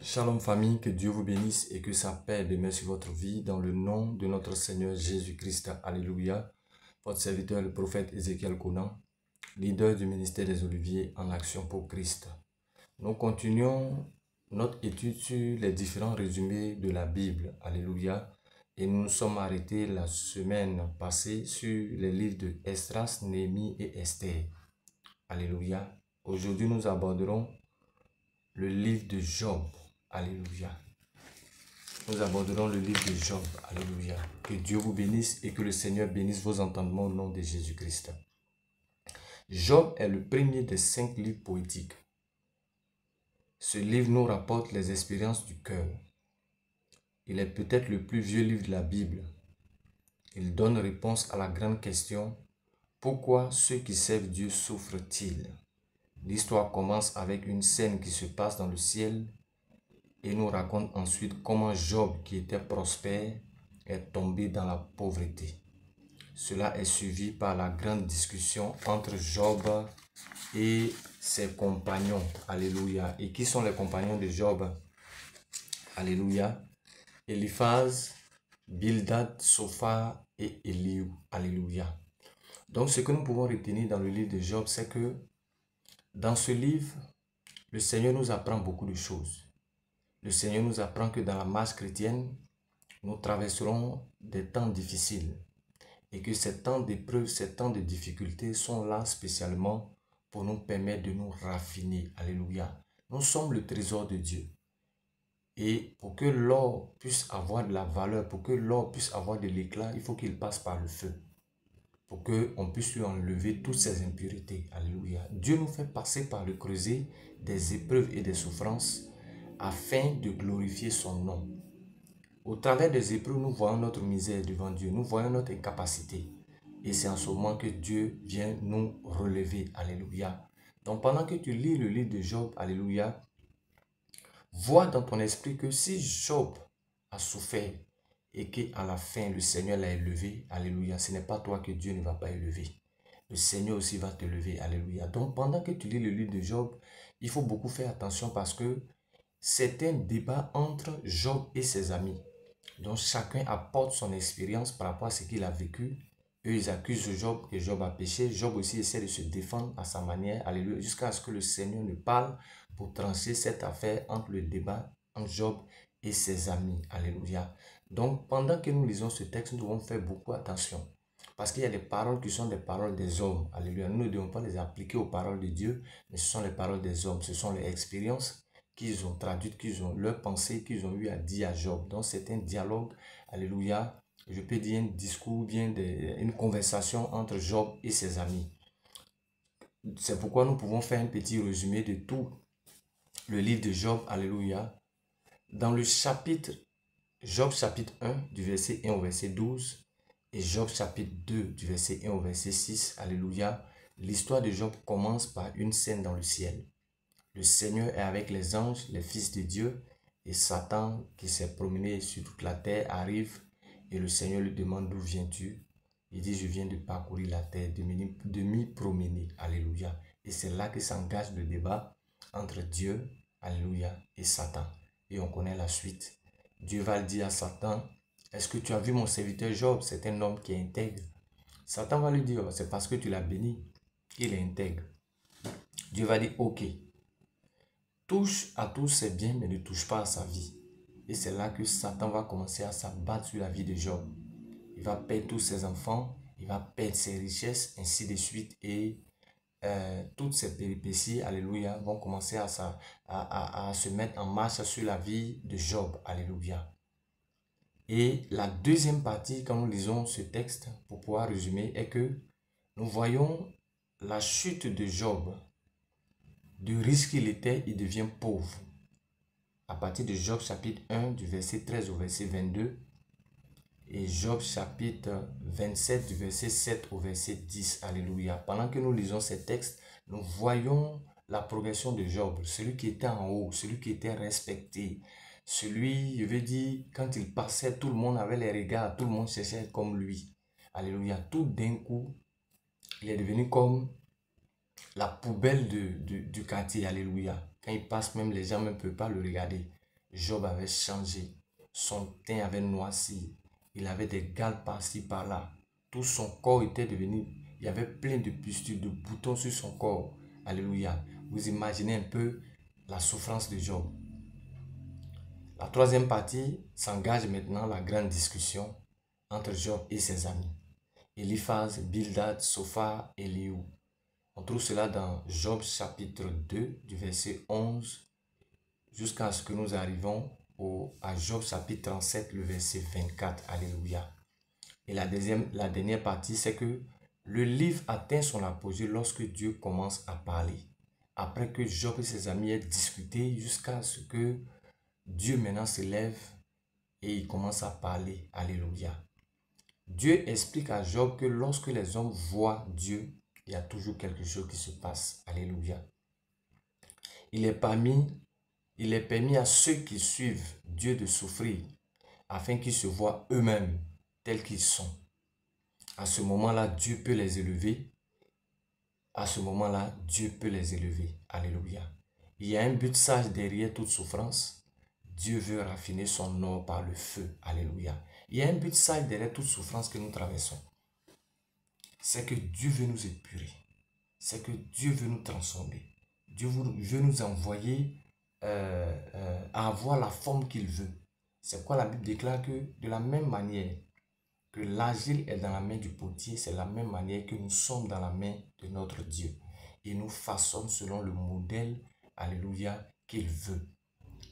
Shalom famille, que Dieu vous bénisse et que sa paix demeure sur votre vie dans le nom de notre Seigneur Jésus-Christ. Alléluia. Votre serviteur, le prophète Ézéchiel Conan, leader du ministère des Oliviers en action pour Christ. Nous continuons notre étude sur les différents résumés de la Bible. Alléluia. Et nous nous sommes arrêtés la semaine passée sur les livres de Esdras, Néhémie et Esther. Alléluia. Aujourd'hui, nous aborderons le livre de Job. Alléluia. Nous aborderons le livre de Job. Alléluia. Que Dieu vous bénisse et que le Seigneur bénisse vos entendements au nom de Jésus-Christ. Job est le premier des 5 livres poétiques. Ce livre nous rapporte les expériences du cœur. Il est peut-être le plus vieux livre de la Bible. Il donne réponse à la grande question: pourquoi ceux qui servent Dieu souffrent-ils? L'histoire commence avec une scène qui se passe dans le ciel et nous raconte ensuite comment Job, qui était prospère, est tombé dans la pauvreté. Cela est suivi par la grande discussion entre Job et ses compagnons. Alléluia. Et qui sont les compagnons de Job? Alléluia. Eliphaz, Bildad, Sophar et Elihu. Alléluia. Donc ce que nous pouvons retenir dans le livre de Job, c'est que dans ce livre, le Seigneur nous apprend beaucoup de choses. Le Seigneur nous apprend que dans la marche chrétienne, nous traverserons des temps difficiles et que ces temps d'épreuves, ces temps de difficultés sont là spécialement pour nous permettre de nous raffiner. Alléluia. Nous sommes le trésor de Dieu. Et pour que l'or puisse avoir de la valeur, pour que l'or puisse avoir de l'éclat, il faut qu'il passe par le feu. Pour qu'on puisse lui enlever toutes ces impuretés. Alléluia. Dieu nous fait passer par le creuset des épreuves et des souffrances afin de glorifier son nom. Au travers des épreuves, nous voyons notre misère devant Dieu, nous voyons notre incapacité. Et c'est en ce moment que Dieu vient nous relever. Alléluia. Donc pendant que tu lis le livre de Job, alléluia, vois dans ton esprit que si Job a souffert et qu'à la fin le Seigneur l'a élevé, alléluia, ce n'est pas toi que Dieu ne va pas élever. Le Seigneur aussi va te lever, alléluia. Donc pendant que tu lis le livre de Job, il faut beaucoup faire attention parce que c'est un débat entre Job et ses amis. Donc chacun apporte son expérience par rapport à ce qu'il a vécu. Eux, ils accusent Job que Job a péché. Job aussi essaie de se défendre à sa manière, alléluia, jusqu'à ce que le Seigneur ne parle pour trancher cette affaire entre le débat entre Job et ses amis, alléluia. Donc pendant que nous lisons ce texte, nous devons faire beaucoup attention. Parce qu'il y a des paroles qui sont des paroles des hommes, alléluia. Nous ne devons pas les appliquer aux paroles de Dieu, mais ce sont les paroles des hommes, ce sont les expériences qu'ils ont traduites, qu'ils ont leurs pensées, qu'ils ont eu à dire à Job. Donc c'est un dialogue, alléluia, je peux dire un discours, bien une conversation entre Job et ses amis. C'est pourquoi nous pouvons faire un petit résumé de tout le livre de Job, alléluia. Dans le chapitre, Job chapitre 1, du verset 1 au verset 12, et Job chapitre 2, du verset 1 au verset 6, alléluia, l'histoire de Job commence par une scène dans le ciel. Le Seigneur est avec les anges, les fils de Dieu, et Satan, qui s'est promené sur toute la terre, arrive et le Seigneur lui demande: d'où viens-tu? Il dit: je viens de parcourir la terre, de m'y promener. Alléluia. Et c'est là que s'engage le débat entre Dieu, alléluia, et Satan. Et on connaît la suite. Dieu va dire à Satan: est-ce que tu as vu mon serviteur Job? C'est un homme qui est intègre. Satan va lui dire: c'est parce que tu l'as béni qu'il est intègre. Dieu va dire: ok. Touche à tous ses biens, mais ne touche pas à sa vie. Et c'est là que Satan va commencer à s'abattre sur la vie de Job. Il va perdre tous ses enfants, il va perdre ses richesses, ainsi de suite. Et toutes ces péripéties, alléluia, vont commencer à se mettre en marche sur la vie de Job, alléluia. Et la deuxième partie, quand nous lisons ce texte, pour pouvoir résumer, est que nous voyons la chute de Job. Du riche qu'il était, il devient pauvre. À partir de Job chapitre 1, du verset 13 au verset 22, et Job chapitre 27, du verset 7 au verset 10. Alléluia. Pendant que nous lisons ces textes, nous voyons la progression de Job, celui qui était en haut, celui qui était respecté, celui, je veux dire, quand il passait, tout le monde avait les regards, tout le monde cherchait à être comme lui. Alléluia. Tout d'un coup, il est devenu comme la poubelle du quartier, alléluia. Quand il passe, même les gens ne peuvent pas le regarder. Job avait changé. Son teint avait noirci. Il avait des gales par-ci, par-là. Tout son corps était devenu... Il y avait plein de pustules, de boutons sur son corps. Alléluia. Vous imaginez un peu la souffrance de Job. La troisième partie s'engage maintenant la grande discussion entre Job et ses amis. Eliphaz, Bildad, Sophar et Léou. On trouve cela dans Job chapitre 2 du verset 11 jusqu'à ce que nous arrivons à Job chapitre 37 le verset 24. Alléluia. Et la dernière partie, c'est que le livre atteint son apogée lorsque Dieu commence à parler. Après que Job et ses amis aient discuté jusqu'à ce que Dieu maintenant se lève et il commence à parler. Alléluia. Dieu explique à Job que lorsque les hommes voient Dieu, il y a toujours quelque chose qui se passe. Alléluia. Il est permis à ceux qui suivent Dieu de souffrir afin qu'ils se voient eux-mêmes tels qu'ils sont. À ce moment-là, Dieu peut les élever. À ce moment-là, Dieu peut les élever. Alléluia. Il y a un but sage derrière toute souffrance. Dieu veut raffiner son or par le feu. Alléluia. Il y a un but sage derrière toute souffrance que nous traversons. C'est que Dieu veut nous épurer. C'est que Dieu veut nous transformer. Dieu veut nous envoyer à avoir la forme qu'il veut. C'est quoi la Bible déclare que de la même manière que l'argile est dans la main du potier, c'est la même manière que nous sommes dans la main de notre Dieu. Il nous façonne selon le modèle, alléluia, qu'il veut.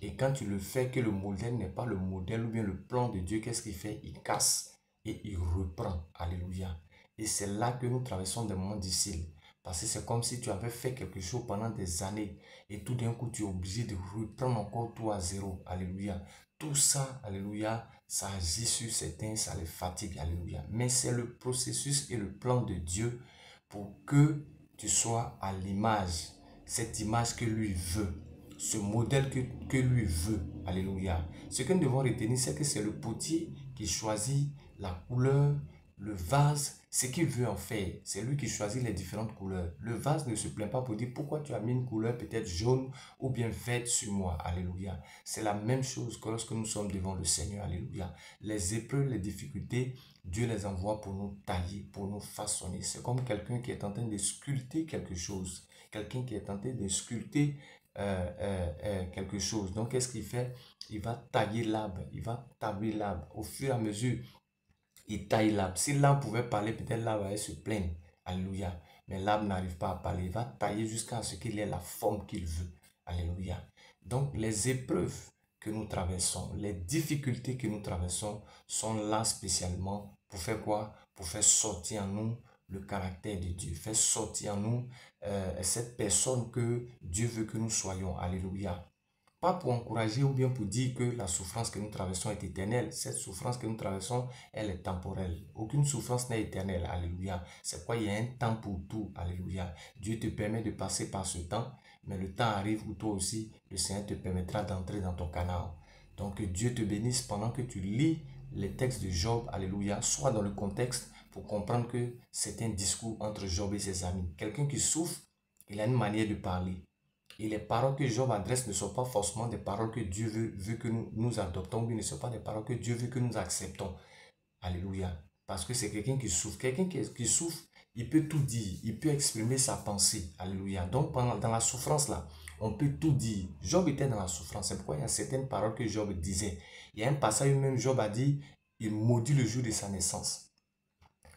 Et quand tu le fais, que le modèle n'est pas le modèle ou bien le plan de Dieu, qu'est-ce qu'il fait? Il casse et il reprend. Alléluia. Et c'est là que nous traversons des moments difficiles. Parce que c'est comme si tu avais fait quelque chose pendant des années et tout d'un coup tu es obligé de reprendre encore tout à zéro. Alléluia. Tout ça, alléluia, ça agit sur certains, ça les fatigue. Alléluia. Mais c'est le processus et le plan de Dieu pour que tu sois à l'image, cette image que lui veut. Ce modèle que lui veut. Alléluia. Ce que nous devons retenir, c'est que c'est le potier qui choisit la couleur, le vase, ce qu'il veut en faire. C'est lui qui choisit les différentes couleurs. Le vase ne se plaint pas pour dire pourquoi tu as mis une couleur peut-être jaune ou bien verte sur moi. Alléluia. C'est la même chose que lorsque nous sommes devant le Seigneur. Alléluia. Les épreuves, les difficultés, Dieu les envoie pour nous tailler, pour nous façonner. C'est comme quelqu'un qui est en train de sculpter quelque chose. Quelqu'un qui est en train de sculpter quelque chose. Donc, qu'est-ce qu'il fait? Il va tailler l'arbre. Il va tailler l'arbre. Au fur et à mesure, il taille l'arbre. Si l'arbre pouvait parler, peut-être l'arbre allait se plaindre. Alléluia. Mais l'arbre n'arrive pas à parler. Il va tailler jusqu'à ce qu'il ait la forme qu'il veut. Alléluia. Donc, les épreuves que nous traversons, les difficultés que nous traversons sont là spécialement pour faire quoi? Pour faire sortir en nous le caractère de Dieu. Faire sortir en nous cette personne que Dieu veut que nous soyons. Alléluia. Pas pour encourager ou bien pour dire que la souffrance que nous traversons est éternelle. Cette souffrance que nous traversons, elle est temporelle. Aucune souffrance n'est éternelle. Alléluia. C'est quoi? Il y a un temps pour tout. Alléluia. Dieu te permet de passer par ce temps, mais le temps arrive où toi aussi, le Seigneur te permettra d'entrer dans ton Canaan. Donc, que Dieu te bénisse pendant que tu lis les textes de Job. Alléluia. Sois dans le contexte pour comprendre que c'est un discours entre Job et ses amis. Quelqu'un qui souffre, il a une manière de parler. Et les paroles que Job adresse ne sont pas forcément des paroles que Dieu veut que nous adoptons, mais ne sont pas des paroles que Dieu veut que nous acceptons. Alléluia. Parce que c'est quelqu'un qui souffre. Quelqu'un qui souffre, il peut tout dire. Il peut exprimer sa pensée. Alléluia. Donc, dans la souffrance là, on peut tout dire. Job était dans la souffrance. C'est pourquoi il y a certaines paroles que Job disait. Il y a un passage où même Job a dit, il maudit le jour de sa naissance.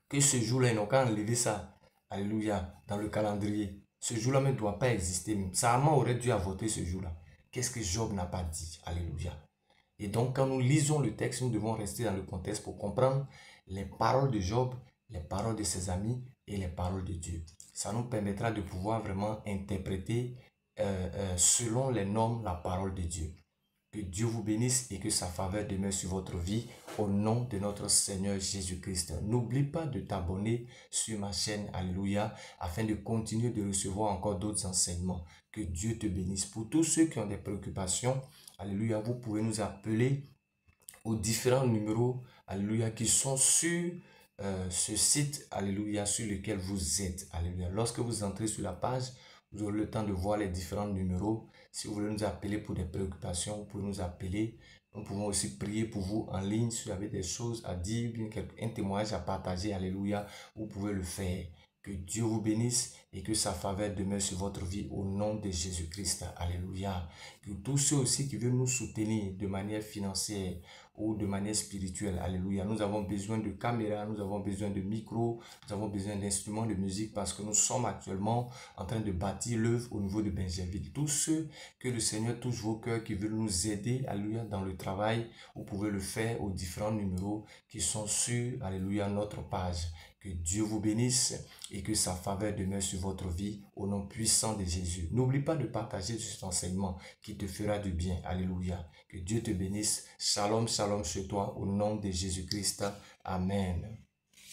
Que ce jour-là, ils n'ont qu'à enlever ça. Alléluia. Dans le calendrier. Ce jour-là ne doit pas exister. Salomon aurait dû avorter ce jour-là. Qu'est-ce que Job n'a pas dit? Alléluia. Et donc, quand nous lisons le texte, nous devons rester dans le contexte pour comprendre les paroles de Job, les paroles de ses amis et les paroles de Dieu. Ça nous permettra de pouvoir vraiment interpréter selon les normes la parole de Dieu. Que Dieu vous bénisse et que sa faveur demeure sur votre vie au nom de notre Seigneur Jésus-Christ. N'oublie pas de t'abonner sur ma chaîne, alléluia, afin de continuer de recevoir encore d'autres enseignements. Que Dieu te bénisse. Pour tous ceux qui ont des préoccupations, alléluia, vous pouvez nous appeler aux différents numéros, alléluia, qui sont sur ce site, alléluia, sur lequel vous êtes, alléluia. Lorsque vous entrez sur la page, Vous aurez le temps de voir les différents numéros. Si vous voulez nous appeler pour des préoccupations, vous pouvez nous appeler. Nous pouvons aussi prier pour vous en ligne. Si vous avez des choses à dire, un témoignage à partager, alléluia, vous pouvez le faire. Que Dieu vous bénisse et que sa faveur demeure sur votre vie au nom de Jésus-Christ. Alléluia. Que tous ceux aussi qui veulent nous soutenir de manière financière ou de manière spirituelle, alléluia. Nous avons besoin de caméras, nous avons besoin de micros, nous avons besoin d'instruments de musique parce que nous sommes actuellement en train de bâtir l'œuvre au niveau de Benjerville. Tous ceux que le Seigneur touche vos cœurs, qui veulent nous aider, alléluia, dans le travail, vous pouvez le faire aux différents numéros qui sont sur, alléluia, notre page. Que Dieu vous bénisse et que sa faveur demeure sur votre vie au nom puissant de Jésus. N'oublie pas de partager cet enseignement qui te fera du bien. Alléluia. Que Dieu te bénisse. Shalom, shalom chez toi au nom de Jésus-Christ. Amen.